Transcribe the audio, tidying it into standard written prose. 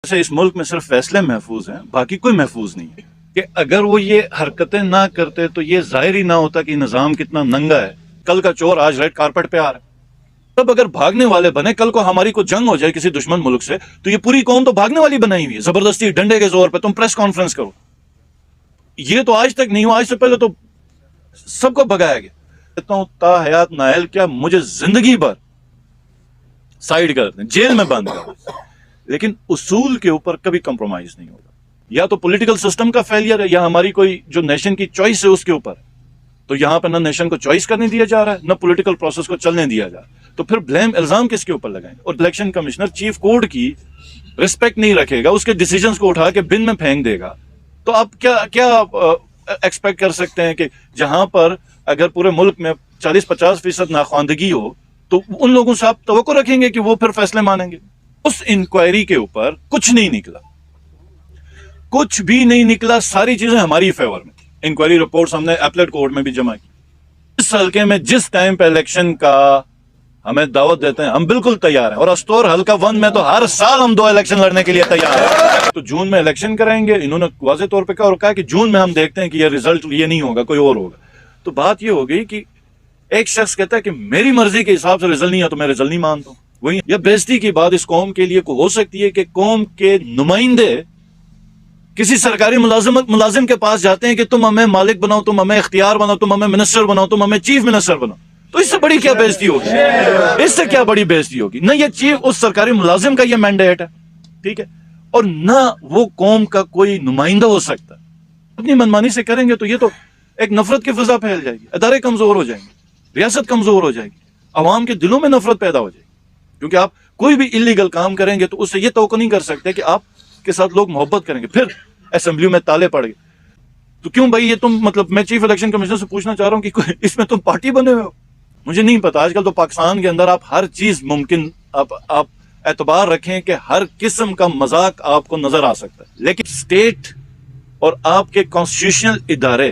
سے اس ملک میں صرف فیصلے محفوظ ہیں، باقی کوئی محفوظ نہیں ہے. کہ اگر وہ یہ حرکتیں نہ کرتے تو یہ ظاہر ہی نہ ہوتا کہ نظام کتنا ننگا ہے. کل کا چور آج ریڈ کارپٹ پہ آ رہا ہے. تب اگر بھاگنے والے بنے، کل کو ہماری کوئی جنگ ہو جائے کسی دشمن ملک سے، تو یہ پوری قوم تو بھاگنے والی بنائی ہوئی ہے، زبردستی ڈنڈے کے زور پہ تم پریس کانفرنس کرو. یہ تو آج تک نہیں ہوا، آج سے پہلے تو سب کو بھگایا گیا. کہتا ہوں تا حیات نائل کیا مجھے زندگی بھر سائیڈ کر دیں، جیل میں بند کر دیں، لیکن اصول کے اوپر کبھی کمپرومائز نہیں ہوگا. یا تو پولیٹیکل سسٹم کا فیلئر ہے، یا ہماری کوئی جو نیشن کی چوائس ہے اس کے اوپر. تو یہاں پہ نہ نیشن کو چوائس کرنے دیا جا رہا ہے، نہ پولیٹیکل پروسیس کو چلنے دیا جا رہا ہے. تو پھر بلیم الزام کس کے اوپر لگائیں گے؟ اور الیکشن کمشنر چیف کورٹ کی رسپیکٹ نہیں رکھے گا، اس کے ڈیسیجنز کو اٹھا کے بن میں پھینک دے گا. تو آپ کیا ایکسپیکٹ کر سکتے ہیں کہ جہاں پر اگر پورے ملک میں 40-50% ناخواندگی ہو تو ان لوگوں سے آپ توقع رکھیں گے کہ وہ پھر فیصلے مانیں گے؟ اس انکوائری کے اوپر کچھ نہیں نکلا، کچھ بھی نہیں نکلا. ساری چیزیں ہماری فیور میں. انکوائری رپورٹس ہم نے ایپلیٹ کورٹ میں بھی جمع کی. اس حلقے میں جس ٹائم پہ الیکشن کا ہمیں دعوت دیتے ہیں ہم بالکل تیار ہیں. اور استور حلقہ 1 میں تو ہر سال ہم 2 الیکشن لڑنے کے لیے تیار ہیں. تو جون میں الیکشن کرائیں گے. انہوں نے واضح طور پہ کہا کہ جون میں ہم دیکھتے ہیں کہ یہ رزلٹ یہ نہیں ہوگا، کوئی اور ہوگا. تو بات یہ ہو گئی کہ ایک شخص کہتا ہے کہ میری مرضی کے حساب سے رزلٹ نہیں ہے تو میں رزلٹ نہیں مانتا ہوں. وہی یہ بےزتی کی بات اس قوم کے لیے ہو سکتی ہے کہ قوم کے نمائندے کسی سرکاری ملازم کے پاس جاتے ہیں کہ تم ہمیں مالک بناؤ، تم ہمیں اختیار بناؤ، تم ہمیں منسٹر بناؤ، تم ہمیں چیف منسٹر بناؤ. تو اس سے بڑی کیا بےزتی ہوگی؟ اس سے کیا بڑی بےزتی ہوگی؟ نہ یہ چیف اس سرکاری ملازم کا یہ مینڈیٹ ہے، ٹھیک ہے، اور نہ وہ قوم کا کوئی نمائندہ ہو سکتا. اپنی منمانی سے کریں گے تو یہ تو ایک نفرت کی فضا پھیل جائے گی، ادارے کمزور ہو جائیں گے، ریاست کمزور ہو جائے گی، عوام کے دلوں میں نفرت پیدا ہو جائے گی. کیونکہ آپ کوئی بھی انلیگل کام کریں گے تو اس سے یہ توقع نہیں کر سکتے کہ آپ کے ساتھ لوگ محبت کریں گے. پھر اسمبلیوں میں تالے پڑ گئے تو کیوں بھائی یہ تم مطلب میں چیف الیکشن کمشنر سے پوچھنا چاہ رہا ہوں کہ اس میں تم پارٹی بنے ہوئے ہو؟ مجھے نہیں پتا. آج کل تو پاکستان کے اندر آپ ہر چیز ممکن آپ اعتبار رکھیں کہ ہر قسم کا مذاق آپ کو نظر آ سکتا ہے، لیکن اسٹیٹ اور آپ کے کانسٹیٹیوشنل ادارے